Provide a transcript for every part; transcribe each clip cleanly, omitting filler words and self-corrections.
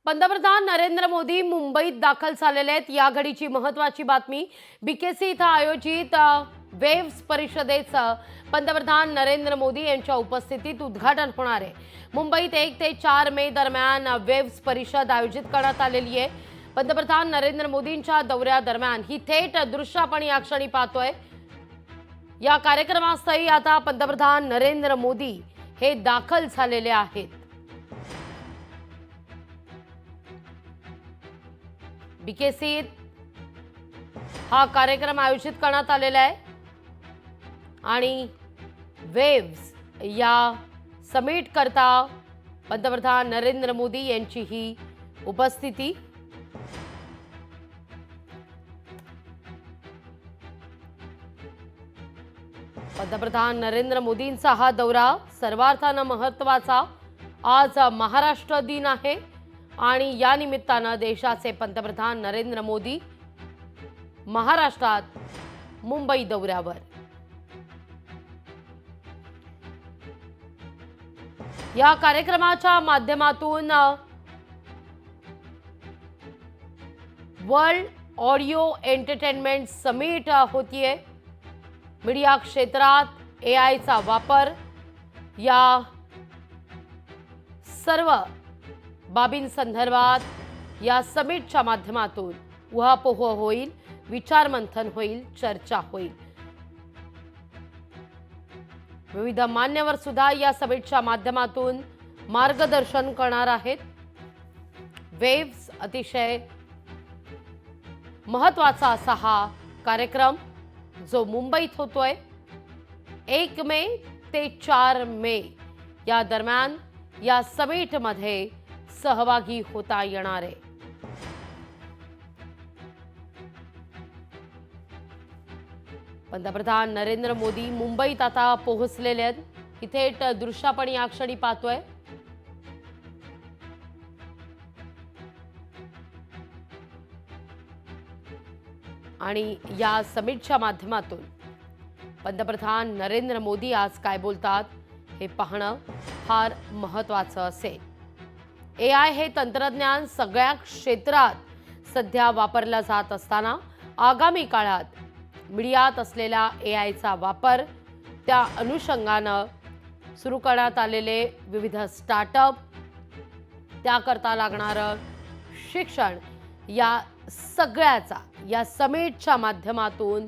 पंतप्रधान नरेंद्र मोदी मुंबईत दाखल झालेले आहेत। या घडीची महत्त्वाची बातमी, बीकेसी इथं आयोजित वेव्स परिषदेचं पंतप्रधान नरेंद्र मोदी यांच्या उपस्थितीत उद्घाटन होणार आहे। मुंबईत 1 ते 4 मे दरम्यान वेव्स परिषद आयोजित करण्यात आलेली आहे। पंतप्रधान नरेंद्र मोदींच्या दौऱ्यादरम्यान ही थेट दृश्य आपण या क्षणी पाहतोय। या कार्यक्रमास्थळी आता पंतप्रधान नरेंद्र मोदी हे दाखल झालेले आहेत। बीकेसीत हा कार्यक्रम आयोजित करण्यात आलेला आहे आणि वेव्स या समिट करता पंतप्रधान नरेंद्र मोदी यांची ही उपस्थिती। पंतप्रधान नरेंद्र मोदींचा हा दौरा सर्वार्थानं महत्त्वाचा। आज महाराष्ट्र दिन आहे आणि या निमित्तानं देशाचे पंतप्रधान नरेंद्र मोदी महाराष्ट्रात मुंबई दौऱ्यावर। या कार्यक्रमाच्या माध्यमातून वर्ल्ड ऑडिओ एंटरटेनमेंट समिट होतीये। मीडिया क्षेत्रात एआयचा वापर या सर्व बाबींसंदर्भात या समिटच्या माध्यमातून उहापोह होईल, विचारमंथन होईल, चर्चा होईल। विविध मान्यवर सुद्धा या समिटच्या माध्यमातून मार्गदर्शन करणार आहेत। वेव्स अतिशय महत्त्वाचा असा हा कार्यक्रम जो मुंबईत होतोय। 1 मे ते 4 मे या दरम्यान या समिटमध्ये सहभागी होता येणार आहे। पंतप्रधान नरेंद्र मोदी मुंबईत आता पोहोचलेले आहेत। इथे दृश्य आपण या क्षणी पाहतोय। आणि या समिटच्या माध्यमातून पंतप्रधान नरेंद्र मोदी आज काय बोलतात हे पाहणं फार महत्त्वाचं असेल। एआय हे तंत्रज्ञान सगळ्या क्षेत्रात सध्या वापरलं जात असताना आगामी काळात मीडियात असलेला एआयचा वापर, त्या अनुषंगानं सुरू करण्यात आलेले विविध स्टार्टअप, त्याकरता लागणारं शिक्षण, या सगळ्याचा या समिटच्या माध्यमातून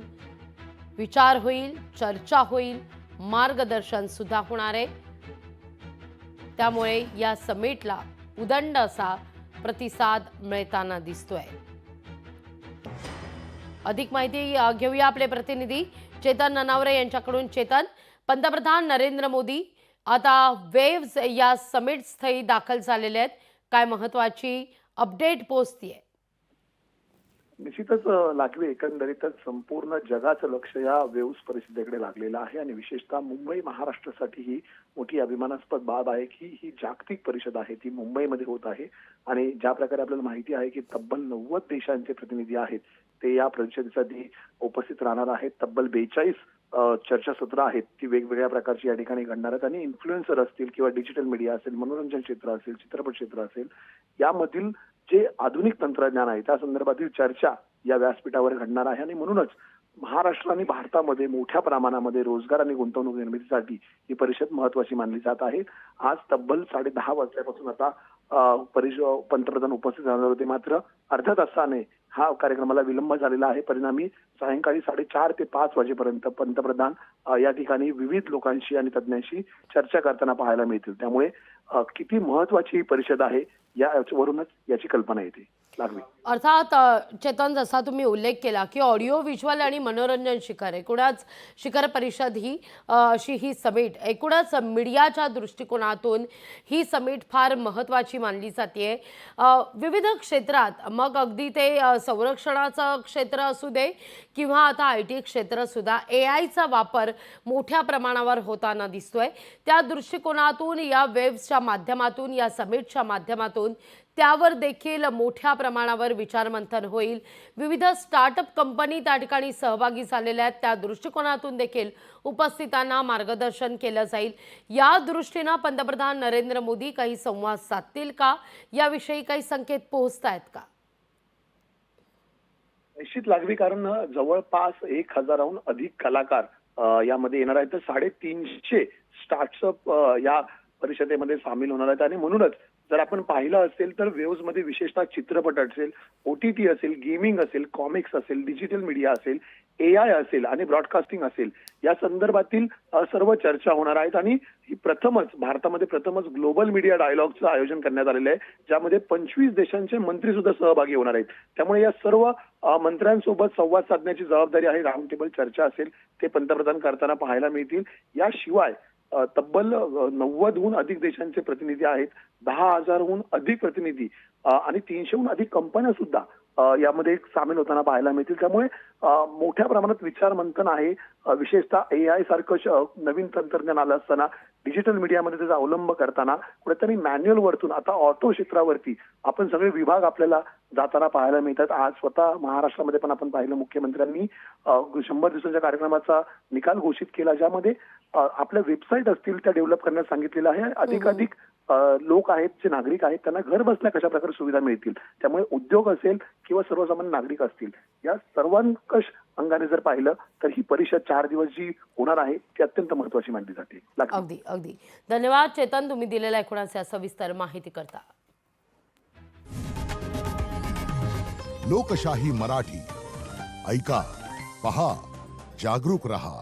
विचार होईल, चर्चा होईल, मार्गदर्शन सुद्धा होणार आहे। त्यामुळे या समिटला उदंड असा प्रतिसाद मिळताना दिसतोय। अधिक माहिती घेऊया आपले प्रतिनिधी चेतन ननावरे यांच्याकडून। चेतन, पंतप्रधान नरेंद्र मोदी आता वेव्स या समिट स्थळी दाखल झालेले आहेत, काय महत्त्वाची अपडेट पोहोचतीये? निश्चितच लागवे एकंदरीतच संपूर्ण जगाचं लक्ष या वेव्स परिषदेकडे लागलेलं आहे आणि विशेषतः मुंबई महाराष्ट्रासाठी ही मोठी अभिमानास्पद बाब आहे की ही जागतिक परिषद आहे, ती मुंबईमध्ये होत आहे। आणि ज्या प्रकारे आपल्याला माहिती आहे की तब्बल 90 देशांचे प्रतिनिधी आहेत ते या परिषदेसाठी उपस्थित राहणार आहेत। तब्बल 42 चर्चासत्र आहेत ती वेगवेगळ्या प्रकारची या ठिकाणी घडणार आहेत आणि इन्फ्लुएन्सर असतील किंवा डिजिटल मीडिया असेल, मनोरंजन क्षेत्र असेल, चित्रपट क्षेत्र असेल, यामधील जे आधुनिक तंत्रज्ञान आहे त्या संदर्भातील चर्चा या व्यासपीठावर घडणार आहे। आणि म्हणूनच महाराष्ट्र आणि भारतामध्ये मोठ्या प्रमाणामध्ये रोजगार आणि गुंतवणूक निर्मितीसाठी ही परिषद महत्त्वाची मानली जात आहे। आज तब्बल 10:30 वाजल्यापासून आता पंतप्रधान उपस्थित राहणार होते, मात्र अर्ध्या तासाने हा कार्यक्रमाला विलंब झालेला आहे। परिणामी सायंकाळी 4:30 ते 5 वाजेपर्यंत पंतप्रधान या ठिकाणी विविध लोकांशी आणि तज्ज्ञांशी चर्चा करताना पाहायला मिळतील। त्यामुळे किती महत्त्वाची ही परिषद आहे यावरूनच याची कल्पना येते लागवी। अर्थात चेतन, जसा तुम्ही उल्लेख केला की ऑडिओ व्हिज्युअल आणि मनोरंजन शिखर एकूणच शिखर परिषद ही अशी ही समिट एकूणच मीडियाच्या दृष्टिकोनातून ही समिट फार महत्त्वाची मानली जाते। विविध क्षेत्रात, मग अगदी ते संरक्षणाचं क्षेत्र असू दे किंवा आता आयटी क्षेत्र सुद्धा एआयचा वापर मोठ्या प्रमाणावर होताना दिसतोय। त्या दृष्टिकोनातून या वेव्सच्या माध्यमातून, या समिटच्या माध्यमातून त्यावर देखील मोठ्या प्रमाणावर विचारमंथन होईल. विविध स्टार्टअप कंपनी त्या ठिकाणी सहभागी झालेल्या आहेत. त्या दृष्टिकोनातून देखील उपस्थितांना मार्गदर्शन केलं जाईल. या दृष्टीनं पंतप्रधान नरेंद्र मोदी काही संवाद साधतील का, याविषयी काही संकेत पोहोचतायत का? निश्चित लागवी, कारण जवळपास 1000हून अधिक कलाकार यामध्ये येणार आहेत. तर 350 स्टार्टअप या परिषदेमध्ये सामील होणार आहेत. आणि म्हणूनच जर आपण पाहिलं असेल तर वेव्स मध्ये विशेषतः चित्रपट असेल, OTT असेल, गेमिंग असेल, कॉमिक्स असेल, डिजिटल मीडिया असेल, AI असेल आणि ब्रॉडकास्टिंग असेल, या संदर्भातील सर्व चर्चा होणार आहेत. आणि ही भारतामध्ये प्रथमच ग्लोबल मीडिया डायलॉगचं आयोजन करण्यात आलेलं आहे, ज्यामध्ये 25 देशांचे मंत्री सुद्धा सहभागी होणार आहेत. त्यामुळे या सर्व मंत्र्यांसोबत संवाद साधण्याची जबाबदारी आहे. राऊंड टेबल चर्चा असेल ते पंतप्रधान करताना पाहायला मिळतील. याशिवाय तब्बल 90हून अधिक देशांचे प्रतिनिधी आहेत, 10,000हून अधिक प्रतिनिधी आणि 300हून अधिक कंपन्या सुद्धा यामध्ये सामील होताना पाहायला मिळतील. त्यामुळे मोठ्या प्रमाणात विचार मंथन आहे. विशेषतः AI सारखं नवीन तंत्रज्ञान आलं असताना, डिजिटल मीडियामध्ये त्याचा अवलंब करताना कुठेतरी मॅन्युअल वरतून आता ऑटो क्षेत्रावरती आपण सगळे विभाग आपल्याला जाताना पाहायला मिळतात. आज स्वतः महाराष्ट्रामध्ये पण आपण पाहिलं, मुख्यमंत्र्यांनी 100 दिवसांच्या कार्यक्रमाचा निकाल घोषित केला, ज्यामध्ये आपल्या वेबसाईट असतील त्या डेव्हलप करण्यास सांगितलेलं आहे. अधिकाधिक लोक आहेत, जे नागरिक आहेत, त्यांना घर बसल्या कशा प्रकारे सुविधा मिळतील. त्यामुळे उद्योग असेल किंवा सर्वसामान्य नागरिक असतील, या सर्वांकष अंगाने जर पाहिलं तर ही परिषद 4 दिवस जी होणार आहे ती अत्यंत महत्त्वाची मानली जाते. अगदी अगदी धन्यवाद चेतन, तुम्ही दिलेल्या एकूणच सविस्तर माहिती करता. लोकशाही मराठी ऐका, पहा, जागरूक रहा.